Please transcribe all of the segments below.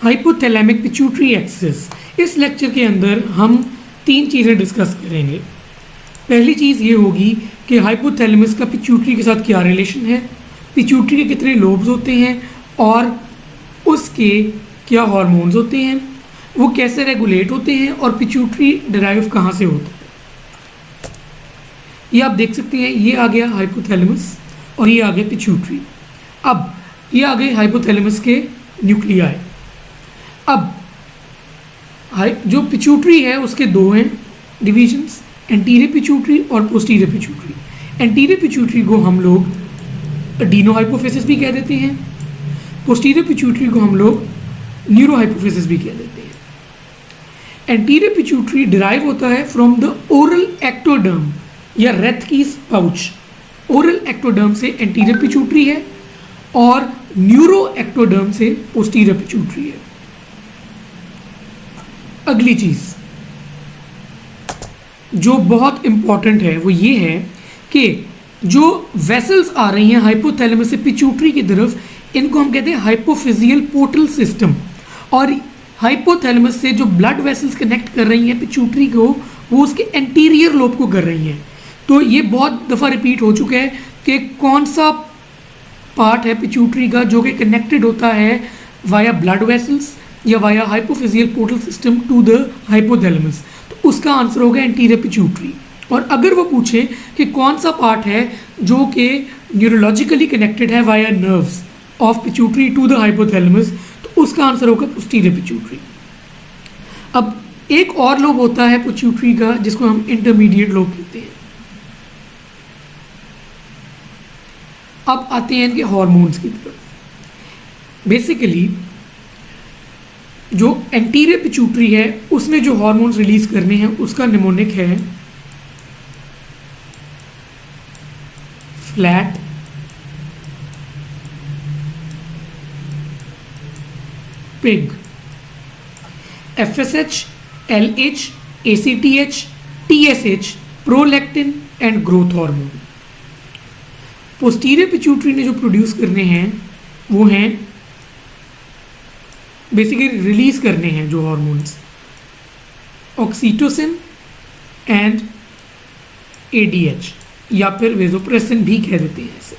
Hypothalamic pituitary axis. इस lecture के अंदर हम 3 चीज़ें डिस्कस करेंगे। पहली चीज़ ये होगी कि हाइपोथैलेमस का पिट्यूटरी के साथ क्या रिलेशन है, पिट्यूटरी के कितने लोब्स होते हैं और उसके क्या हार्मोन्स होते हैं, वो कैसे रेगुलेट होते हैं और पिट्यूटरी डिराइव कहाँ से होता है। ये आप देख सकते हैं, ये आ गया हाइपोथैलेमस और ये आ गया पिट्यूटरी। अब ये आ गए हाइपोथैलेमस के न्यूक्लियाई। अब जो पिट्यूटरी है उसके 2 हैं डिविजन्स, एंटीरियर पिट्यूटरी और पोस्टीरियर पिट्यूटरी। एंटीरियर पिट्यूटरी को हम लोग अडीनोहाइपोफिसिस भी कह देते हैं, पोस्टीरियर पिट्यूटरी को हम लोग न्यूरोहाइपोफिसिस भी कह देते हैं। एंटीरियर पिट्यूटरी डिराइव होता है फ्रॉम द ओरल एक्टोडर्म या रेथकीस पाउच। ओरल एक्टोडर्म से एंटीरियर पिट्यूटरी है और न्यूरो एक्टोडर्म से पोस्टीरियर पिट्यूटरी है। अगली चीज़ जो बहुत इंपॉर्टेंट है वो ये है कि जो वेसल्स आ रही हैं हाइपोथैलेमस से पिट्यूटरी की तरफ, इनको हम कहते हैं हाइपोफिजियल पोर्टल सिस्टम। और हाइपोथैलेमस से जो ब्लड वेसल्स कनेक्ट कर रही हैं पिट्यूटरी को, वो उसके एंटीरियर लोब को कर रही हैं। तो ये बहुत दफ़ा रिपीट हो चुका है कि कौन सा पार्ट है पिट्यूटरी का जो कि कनेक्टेड होता है वाया ब्लड वेसल्स या via hypophyseal portal system to the hypothalamus. तो उसका आंसर होगा एंटीरियर पिट्यूटरी। और अगर वो पूछे कि कौन सा पार्ट है जो कि न्यूरोलॉजिकली कनेक्टेड है via nerves of pituitary to the hypothalamus, तो उसका आंसर होगा पोस्टीरियर पिट्यूटरी। अब एक और लोब होता है पिट्यूटरी का जिसको हम इंटरमीडिएट लोब कहते हैं। अब आते हैं इनके हार्मोन्स की तरफ। बेसिकली जो एंटीरियर पिट्यूटरी है उसने जो हार्मोन्स रिलीज करने हैं उसका निमोनिक है flat pig, FSH, LH, ACTH, TSH, prolactin and growth hormone. Posterior pituitary ने जो प्रोड्यूस करने हैं वो हैं बेसिकली रिलीज करने हैं जो हार्मोन्स, ऑक्सीटोसिन एंड ADH या फिर वेसोप्रेसिन भी कह देते हैं इसे।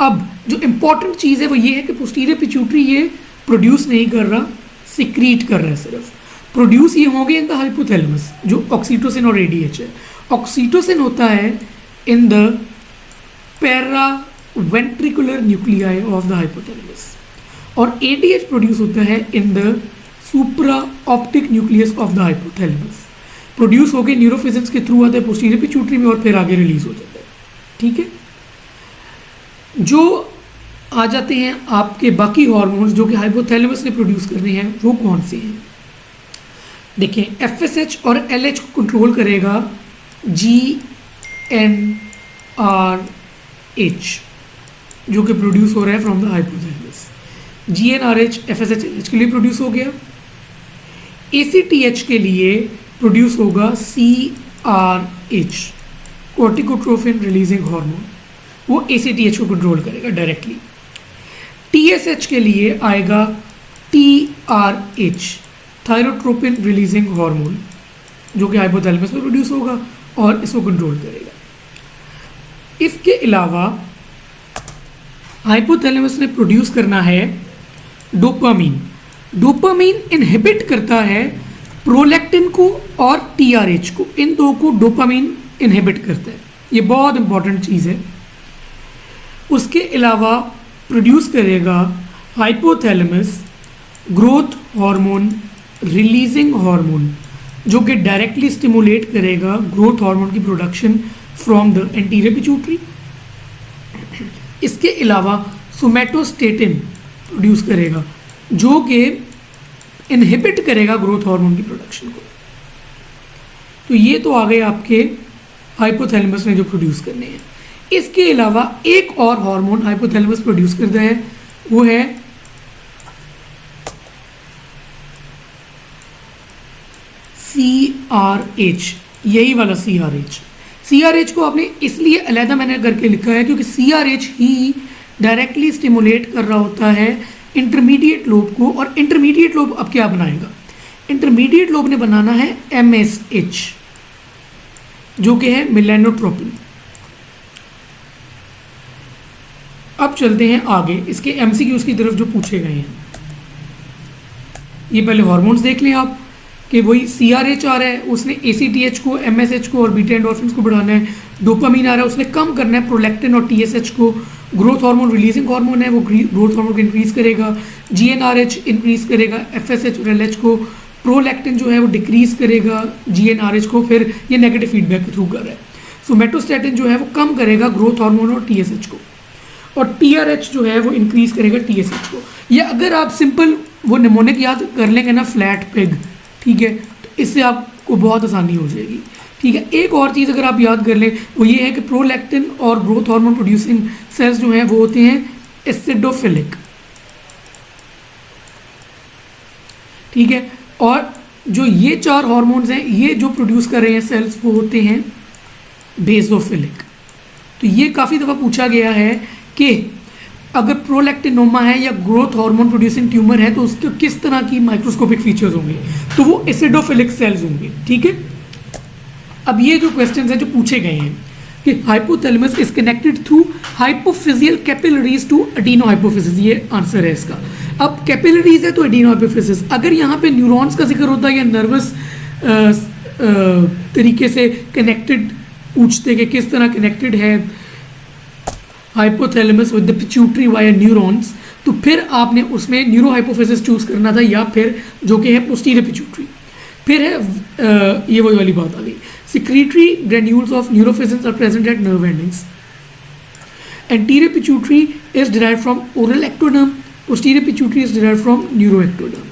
अब जो इंपॉर्टेंट चीज़ है वो ये है कि पोस्टीरियर पिट्यूटरी ये प्रोड्यूस नहीं कर रहा, सिक्रीट कर रहा है सिर्फ। प्रोड्यूस ये होंगे इन द हाइपोथैलेमस जो ऑक्सीटोसिन और ADH है। ऑक्सीटोसिन होता है in the paraventricular nuclei of the hypothalamus और ADH प्रोड्यूस होता है in the supra optic nucleus of the hypothalamus. Produce होकर न्यूरोफिजेंस के थ्रू आता है पोस्टीरियर पिट्यूटरी में और फिर आगे रिलीज हो जाता है। ठीक है, जो आ जाते हैं आपके बाकी हार्मोन्स जो कि हाइपोथैलेमस ने प्रोड्यूस करने हैं वो कौन से हैं। देखिए FSH और LH को कंट्रोल करेगा GnRH जो कि प्रोड्यूस हो रहा है from the hypothalamus. GnRH FSH LH के लिए प्रोड्यूस हो गया। ACTH के लिए प्रोड्यूस होगा CRH, कोर्टिकोट्रोफिन रिलीजिंग हार्मोन, वो ACTH को कंट्रोल करेगा डायरेक्टली। TSH के लिए आएगा TRH, थायरोट्रोपिन रिलीजिंग हार्मोन, जो कि हाइपोथैलेमस में प्रोड्यूस होगा और इसको कंट्रोल करेगा। इसके अलावा हाइपोथैलेमस ने प्रोड्यूस करना है डोपामीन। डोपामीन इनहिबिट करता है प्रोलैक्टिन को और TRH को, इन दो को डोपामीन इनहिबिट करता है। ये बहुत इंपॉर्टेंट चीज़ है। उसके अलावा प्रोड्यूस करेगा hypothalamus growth hormone releasing hormone जो कि डायरेक्टली स्टिमुलेट करेगा ग्रोथ हार्मोन की production from the anterior pituitary. इसके अलावा सोमैटोस्टेटिन प्रोड्यूस करेगा जो कि इनहिबिट करेगा ग्रोथ हार्मोन की प्रोडक्शन को। तो ये तो आ गए आपके हाइपोथैलेमस ने जो प्रोड्यूस करने हैं। इसके अलावा एक और हार्मोन हाइपोथैलेमस प्रोड्यूस करता है, वो है CRH, यही वाला CRH। CRH को आपने इसलिए अलहदा मैंने करके लिखा है क्योंकि CRH ही डायरेक्टली स्टिमुलेट कर रहा होता है इंटरमीडिएट लोब को, और इंटरमीडिएट लोब अब क्या बनाएगा, इंटरमीडिएट लोब ने बनाना है MSH, जो कि है मेलानोट्रोपिन। अब चलते हैं आगे इसके MCQs की तरफ जो पूछे गए हैं। ये पहले हार्मोन्स देख लें आप कि वही CRH आ रहा है, उसने ACTH को, MSH को और बीटा एंडोर्फिन्स को बढ़ाना है। डोपामीन आ रहा है, उसने कम करना है प्रोलैक्टिन और TSH को। ग्रोथ हार्मोन रिलीजिंग हार्मोन है, वो ग्रोथ हार्मोन को इंक्रीज करेगा। GnRH इंक्रीज करेगा FSH और LH को। प्रोलैक्टिन जो है वो डिक्रीज करेगा GnRH को, फिर ये नेगेटिव फीडबैक के थ्रू कर रहा है। सोमेटोस्टैटिन जो है वो कम करेगा ग्रोथ हार्मोन और TSH को, और TRH जो है वो इंक्रीज करेगा TSH को। या अगर आप सिंपल वो निमोनिक याद कर लेंगे ना, फ्लैट पिग, ठीक है, तो इससे आपको बहुत आसानी हो जाएगी। ठीक है, एक और चीज़ अगर आप याद कर लें वो ये है कि प्रोलैक्टिन और ग्रोथ हार्मोन प्रोड्यूसिंग सेल्स जो हैं वो होते हैं एसिडोफिलिक। ठीक है, और जो ये 4 हार्मोन्स हैं ये जो प्रोड्यूस कर रहे हैं सेल्स वो होते हैं बेसोफिलिक। तो ये काफ़ी दफ़ा पूछा गया है कि अगर प्रोलैक्टिनोमा है या ग्रोथ हार्मोन प्रोड्यूसिंग ट्यूमर है तो उसके किस तरह की माइक्रोस्कोपिक फीचर्स होंगे, तो वो एसिडोफिलिक सेल्स होंगे। ठीक है, अब ये जो क्वेश्चंस हैं जो पूछे गए हैं कि hypothalamus is connected through hypophyseal capillaries to adenohypophysis, ये आंसर है इसका। अब कैपिलरीज है तो एडिनो हाइपोफिसिस, अगर यहाँ पे न्यूरॉन्स का जिक्र होता है या नर्वस तरीके से कनेक्टेड पूछते कि किस तरह कनेक्टेड है hypothalamus with the pituitary via neurons, तो फिर आपने उसमें न्यूरो हाइपोफिसिस चूज करना था या फिर जो कि है पोस्टीरियर पिट्यूटरी। फिर है ये वही वाली बात आ गई, secretory granules of neurophysians are present at nerve endings. Anterior pituitary is derived from oral ectoderm, posterior pituitary is derived from neuroectoderm.